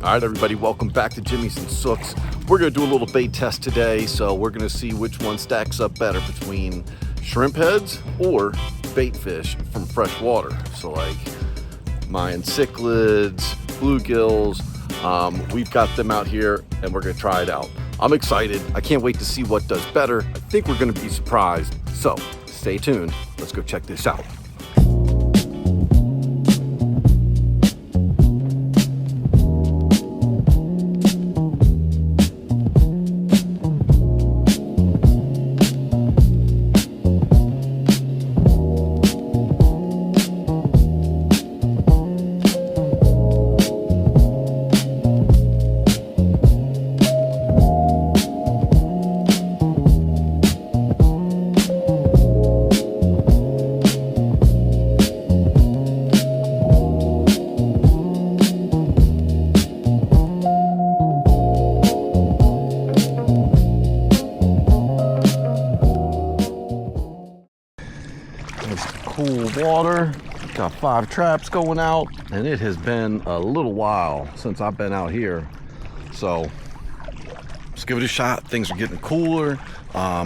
All right, everybody, welcome back to Jimmy's and Sooks. We're gonna do a little bait test today, so we're gonna see which one stacks up better between shrimp heads or bait fish from fresh water. So like Mayan cichlids, bluegills, we've got them out here and we're gonna try it out. I'm excited. I can't wait to see what does better. I think we're gonna be surprised. So stay tuned. Let's go check this out. Cool water, got 5 traps going out, and it has been a little while since I've been out here, so let's give it a shot. Things are getting cooler.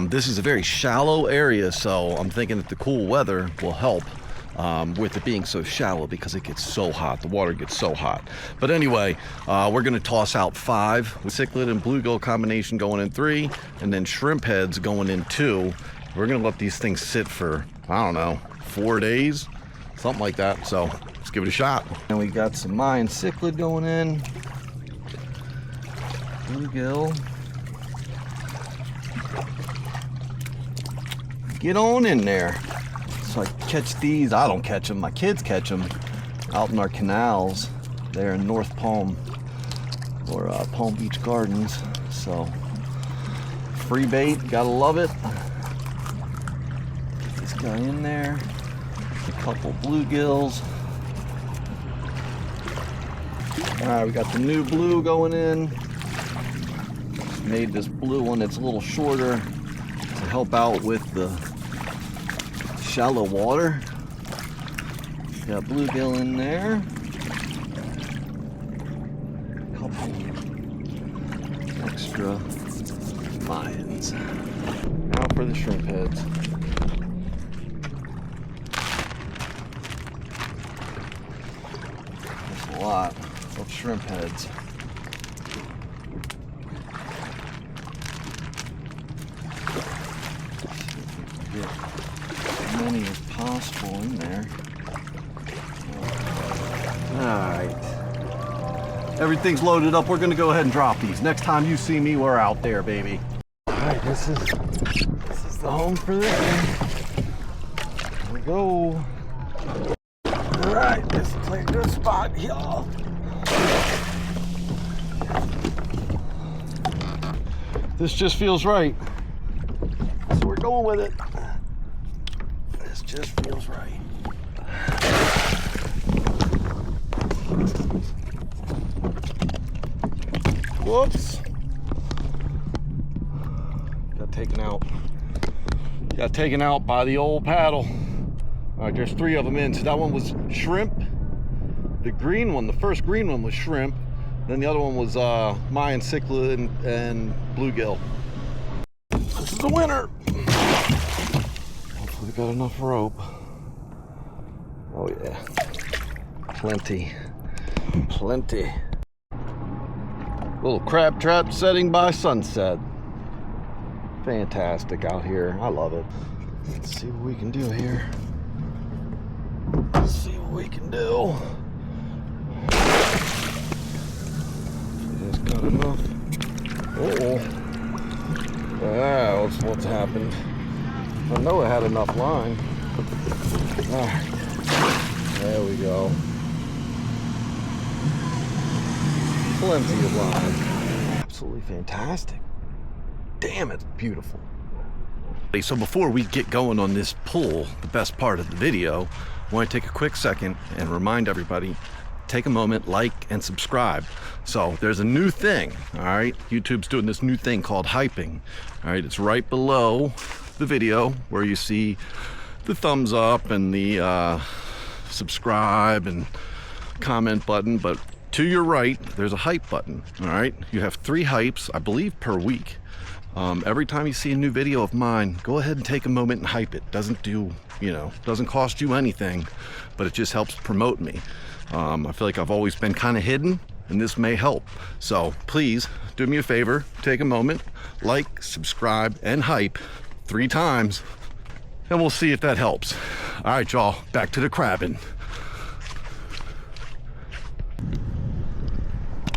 This is a very shallow area, so I'm thinking that the cool weather will help with it being so shallow because it gets so hot. The water gets so hot. But anyway, we're gonna toss out 5 with cichlid and bluegill combination going in 3, and then shrimp heads going in 2. We're gonna let these things sit for, I don't know, 4 days, something like that. So let's give it a shot. And we got some Mayan cichlid going in, bluegill. Get on in there. So I catch these. I don't catch them. My kids catch them out in our canals there in North Palm or Palm Beach Gardens. So free bait, gotta love it. Get this guy in there. A couple bluegills. All right, we got the new blue going in. Just made this blue one that's a little shorter to help out with the shallow water. Got bluegill in there. A couple extra Mayans. Now for the shrimp heads. A lot of shrimp heads. Get as many as possible in there. Alright. Everything's loaded up. We're gonna go ahead and drop these. Next time you see me, we're out there, baby. Alright, this is the home for this one. Here we go. Alright, this looks like a good spot, y'all. This just feels right. So we're going with it. This just feels right. Whoops. Got taken out. Got taken out by the old paddle. All right, there's 3 of them in. So that one was shrimp. The green one, the first green one was shrimp. Then the other one was Mayan cichlid and bluegill. This is the winner. Hopefully we got enough rope. Oh yeah, plenty, plenty. Little crab trap setting by sunset. Fantastic out here. I love it. Let's see what we can do here. Let's see what we can do. Just got enough. Uh-oh. Wow, what's happened? I know it had enough line. Alright. There we go. Plenty of line. Absolutely fantastic. Damn, it's beautiful. So before we get going on this pull, the best part of the video, I want to take a quick second and remind everybody, take a moment, like and subscribe. So there's a new thing, all right? YouTube's doing this new thing called hyping. All right, it's right below the video where you see the thumbs up and the subscribe and comment button, but To your right, there's a hype button. All right, you have 3 hypes, I believe, per week. Every time you see a new video of mine, go ahead and take a moment and hype it. Doesn't do, doesn't cost you anything, but it just helps promote me. I feel like I've always been kind of hidden, and this may help. So please do me a favor, take a moment, like, subscribe, and hype 3 times, and we'll see if that helps. All right, y'all, back to the crabbing.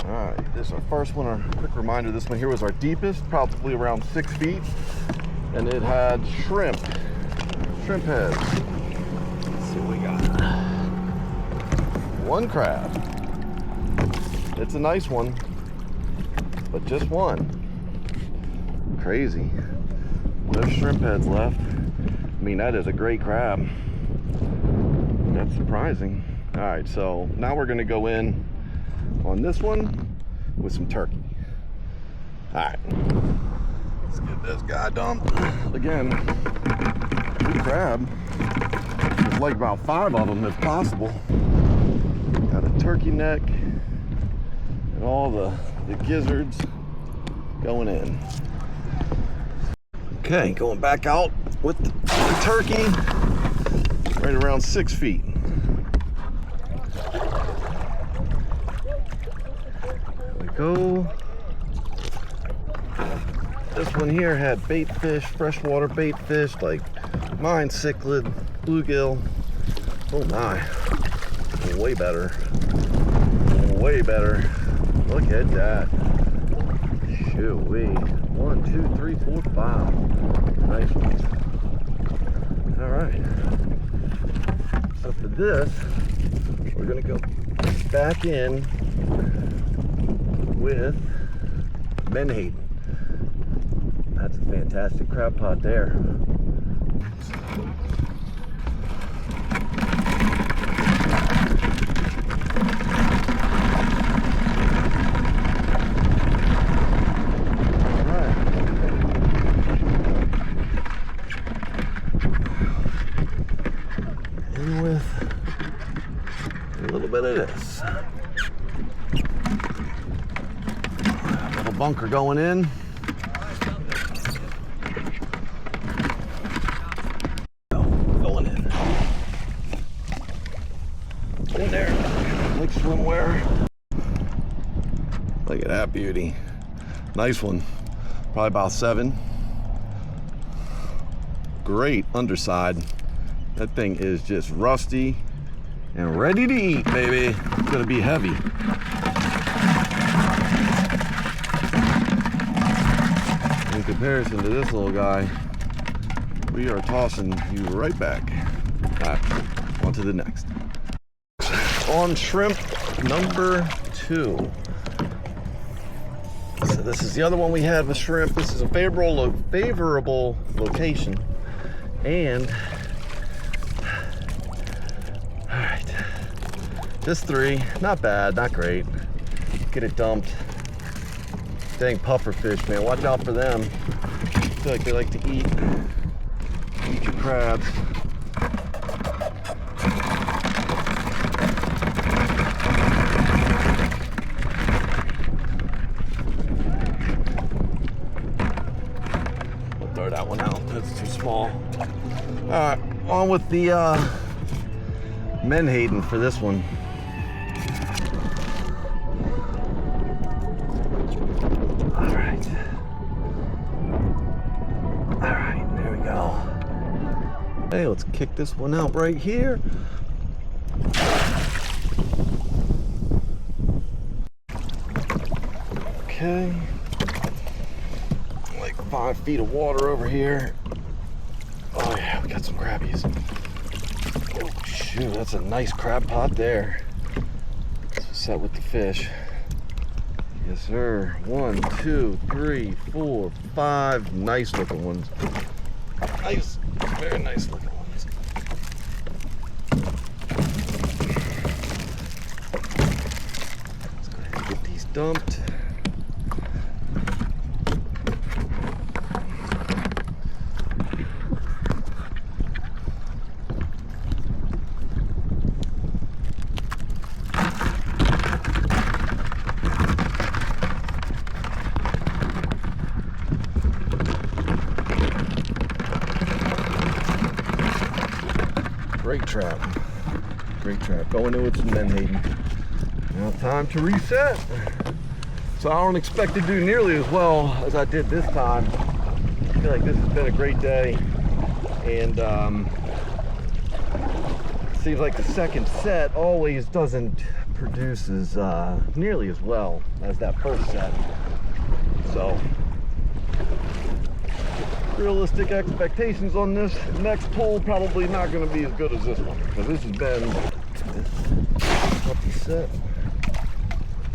All right, this is our first one. A quick reminder, this one here was our deepest, probably around 6 feet, and it had shrimp heads. Let's see what we got. 1 crab. It's a nice one, but just 1. Crazy. No shrimp heads left. I mean, that is a great crab. That's surprising. All right, so now we're gonna go in on this one with some turkey. All right, let's get this guy dumped. Again, good crab. There's like about 5 of them if possible. Got a turkey neck and all the gizzards going in. Okay, going back out with the turkey, right around 6 feet. Go. This one here had bait fish, freshwater bait fish like mine, cichlid, bluegill. Oh my, way better, way better. Look at that. Shoo-wee. 1, 2, 3, 4, 5. Nice ones. All right. So for this, we're gonna go back in with Menhaden. That's a fantastic crab pot there. All right. In with a little bit of this. Bunker going in. Going in. In there. Like swimwear. Look at that beauty. Nice one. Probably about 7. Great underside. That thing is just rusty and ready to eat, baby. It's gonna be heavy. In comparison to this little guy, we are tossing you right back. All right, on to the next. On shrimp number 2. So this is the other one we had with shrimp. This is a favorable location. And, all right, just 3, not bad, not great. Get it dumped. Dang puffer fish, man, watch out for them. I feel like they like to eat your crabs. We'll throw that one out, that's too small. All right, on with the Menhaden for this one. Hey, let's kick this one out right here. Okay. Like 5 feet of water over here. Oh yeah, we got some crabbies. Oh shoot, that's a nice crab pot there. Let's set with the fish. Yes sir. 1, 2, 3, 4, 5 nice looking ones. Nice. Very nice looking ones. Let's go ahead and get these dumped. Great trap. Great trap. Going in with some menhaden. Now time to reset. So I don't expect to do nearly as well as I did this time. I feel like this has been a great day. And seems like the second set always doesn't produce as nearly as well as that first set. So realistic expectations on this next pull, probably not going to be as good as this one, because this has been up the set.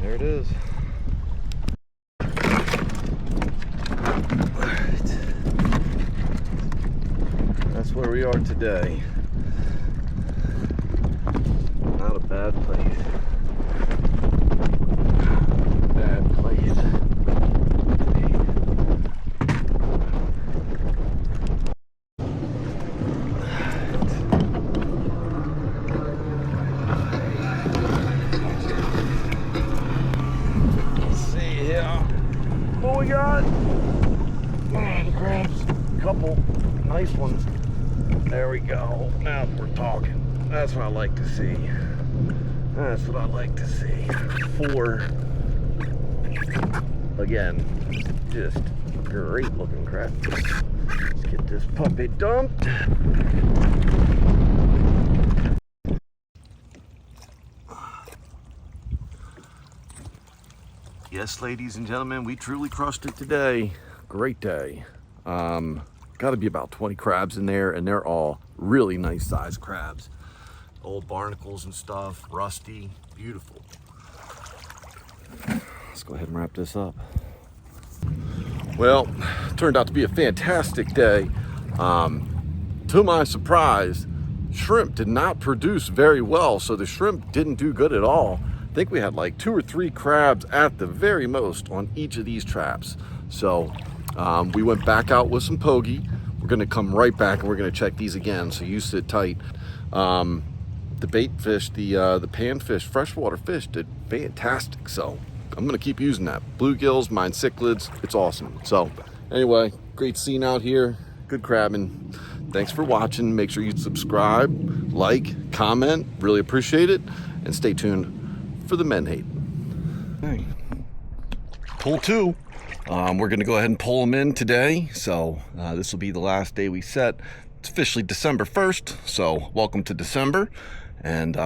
There it is. Alright. That's where we are today. Not a bad place. Bad place. What we got? The crabs, a couple nice ones. There we go. Now we're talking. That's what I like to see. That's what I like to see. 4. Again, just great looking crab. Let's get this puppy dumped. Yes, ladies and gentlemen, we truly crushed it today. Great day. Got to be about 20 crabs in there, and they're all really nice sized crabs. Old barnacles and stuff, rusty, beautiful. Let's go ahead and wrap this up. Well, turned out to be a fantastic day. To my surprise, shrimp did not produce very well, so the shrimp didn't do good at all. I think we had like 2 or 3 crabs at the very most on each of these traps. So we went back out with some pogie. We're gonna come right back and we're gonna check these again, so you sit tight. The bait fish, the panfish, freshwater fish did fantastic. So I'm gonna keep using that. Bluegills, mine cichlids, it's awesome. So anyway, great scene out here, good crabbing. Thanks for watching. Make sure you subscribe, like, comment, really appreciate it, and stay tuned for the menhaden. Okay. Pull 2. We're gonna go ahead and pull them in today. So this will be the last day we set. It's officially December 1st. So welcome to December, and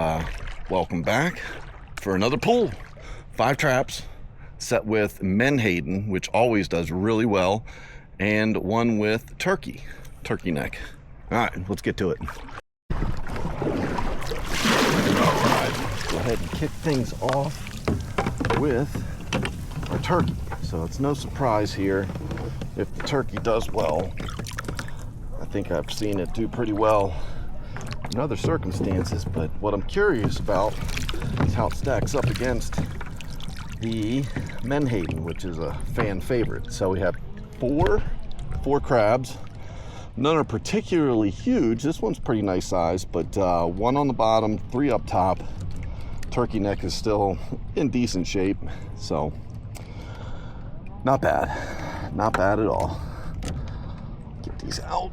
welcome back for another pull. 5 traps set with menhaden, which always does really well, and one with turkey neck. All right, let's get to it. Go ahead and kick things off with our turkey. So it's no surprise here if the turkey does well. I think I've seen it do pretty well in other circumstances, but what I'm curious about is how it stacks up against the menhaden, which is a fan favorite. So we have four crabs. None are particularly huge. This one's pretty nice size, but 1 on the bottom, 3 up top. Turkey neck is still in decent shape, so not bad at all. Get these out.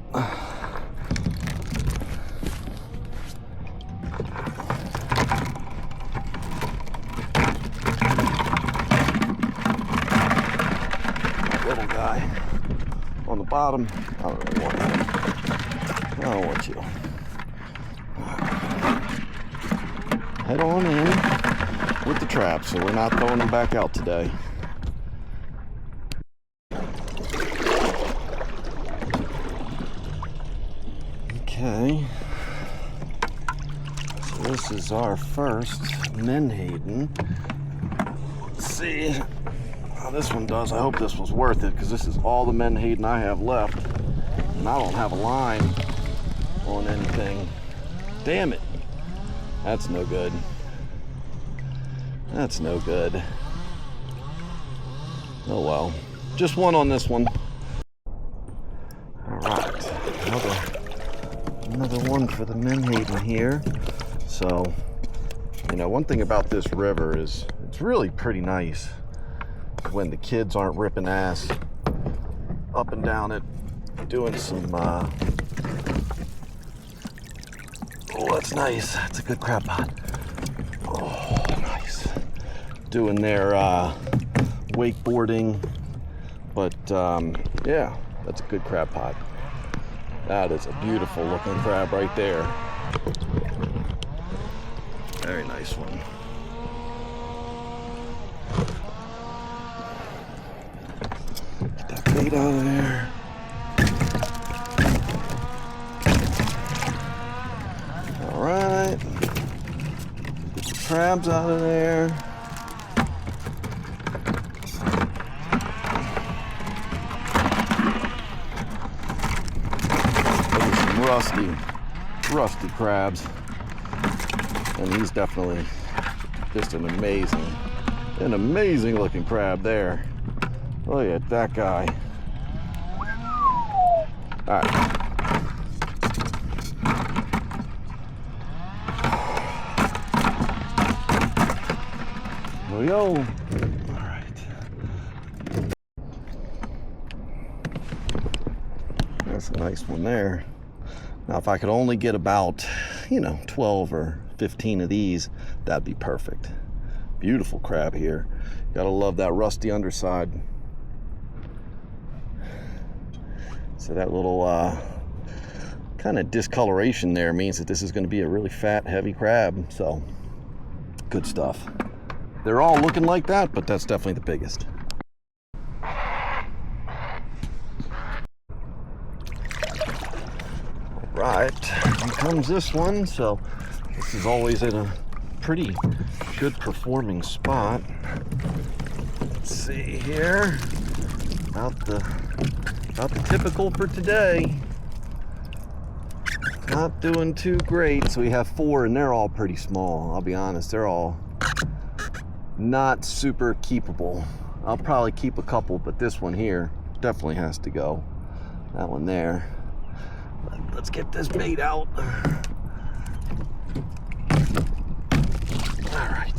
Little guy on the bottom, I don't really want him. I don't want you. Head on in with the trap, so we're not throwing them back out today. Okay, so this is our first menhaden. Let's see how this one does. I hope this was worth it, because this is all the menhaden I have left, and I don't have a line on anything. Damn it. That's no good. That's no good. Oh well. Just 1 on this one. Alright. Another one for the menhaden here. So, you know, one thing about this river is it's really pretty nice when the kids aren't ripping ass up and down it, doing some Oh, that's nice. That's a good crab pot. Oh, nice. Doing their wakeboarding, but yeah, that's a good crab pot. That is a beautiful looking crab right there. Very nice one. Get that bait out of there. All right. Get the crabs out of there. Rusty crabs, and he's definitely just an amazing looking crab there. Look at that guy. All right. Here we go. All right. That's a nice one there. Now, if I could only get about, 12 or 15 of these, that'd be perfect. Beautiful crab here. Gotta love that rusty underside. So that little kind of discoloration there means that this is going to be a really fat, heavy crab. So, good stuff. They're all looking like that, but that's definitely the biggest. Right, here comes this one. So this is always in a pretty good performing spot. Let's see here. About the typical for today. Not doing too great. So we have 4 and they're all pretty small. I'll be honest, they're all not super keepable. I'll probably keep a couple, but this one here definitely has to go. That one there. Let's get this bait out. All right.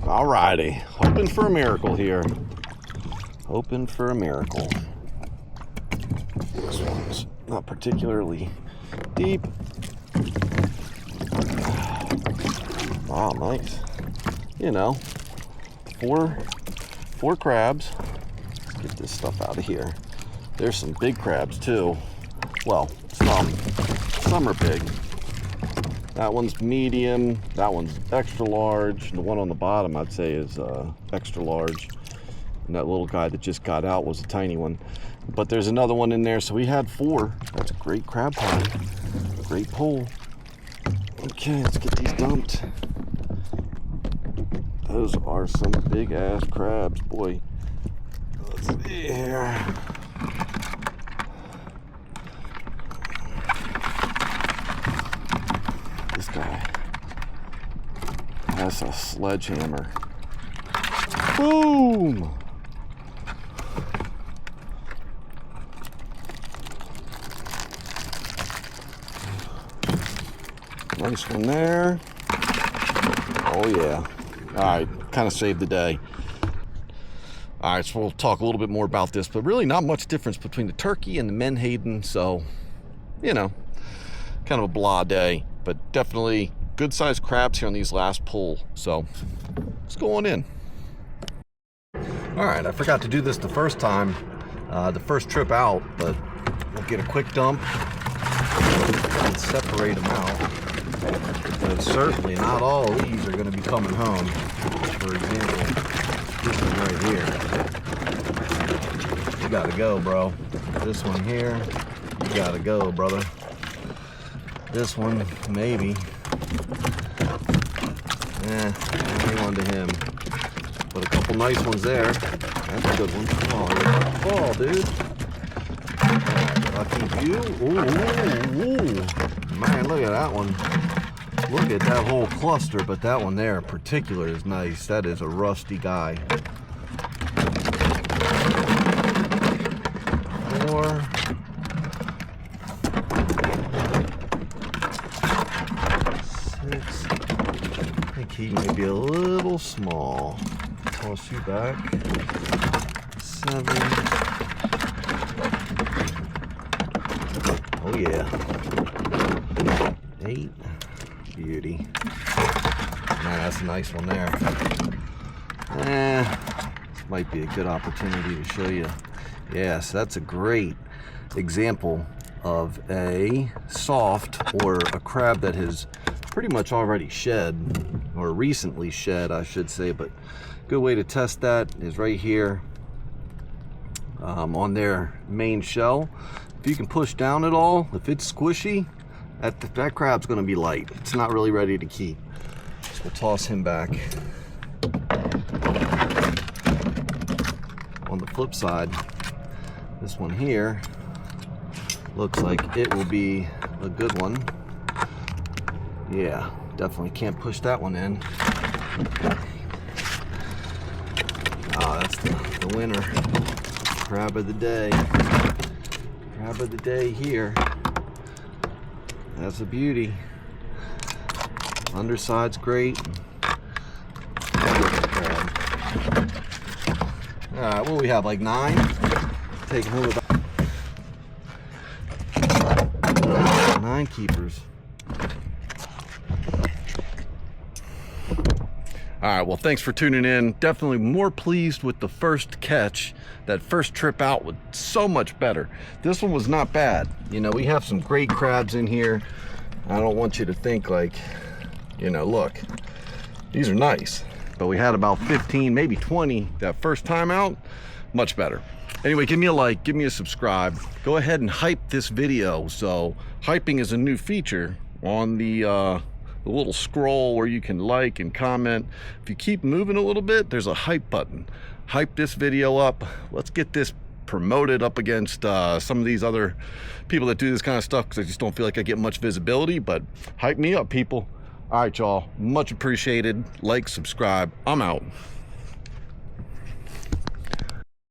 All righty. Hoping for a miracle here. Hoping for a miracle. This one's not particularly deep. Wow, nice. 4 crabs. Let's get this stuff out of here. There's some big crabs too. Well, some are big. That one's medium. That one's extra large. The one on the bottom, I'd say, is extra large. And that little guy that just got out was a tiny one. But there's another one in there, so we had 4. That's a great crab pot. Great pull. Okay, let's get these dumped. Those are some big ass crabs, boy. Let's see here. This guy has a sledgehammer. Boom! Nice one there. Oh yeah. All right, kind of saved the day. All right, so we'll talk a little bit more about this, but really not much difference between the turkey and the menhaden. So, kind of a blah day, but definitely good sized crabs here on these last pull. So let's go on in. All right, I forgot to do this the first time, the first trip out, but we'll get a quick dump and separate them out. But certainly not all of these are going to be coming home. For example, this one right here. You gotta go, bro. This one here, you gotta go, brother. This one, maybe. Hang on to him. But a couple nice ones there. That's a good one. Oh, ball, dude. Lucky you. Ooh. Man, look at that one. Look at that whole cluster, but that one there in particular is nice. That is a rusty guy. 4. think he may be a little small. Toss you back. 7. Oh yeah. 8. Beauty. Man, that's a nice one there. This might be a good opportunity to show you. Yes, that's a great example of a soft, or a crab that has pretty much already shed, or recently shed I should say. But good way to test that is right here on their main shell. If you can push down at all, if it's squishy, that crab's going to be light. It's not really ready to keep. So we'll toss him back. On the flip side, this one here looks like it will be a good one. Yeah, definitely can't push that one in. Ah, that's the winner. Crab of the day. Crab of the day here. That's a beauty. Underside's great. Alright, what do we have, like 9? Taking home about 9 keepers. Alright, well, thanks for tuning in. Definitely more pleased with the first catch. That first trip out was so much better. This one was not bad. You know, we have some great crabs in here. I don't want you to think like, you know, look, these are nice. But we had about 15, maybe 20 that first time out. Much better. Anyway, give me a like, give me a subscribe. Go ahead and hype this video. So hyping is a new feature on the little scroll where you can like and comment. If you keep moving a little bit, there's a hype button. Hype this video up. Let's get this promoted up against some of these other people that do this kind of stuff, because I just don't feel like I get much visibility. But hype me up, people. All right, y'all, much appreciated. Like, subscribe. I'm out.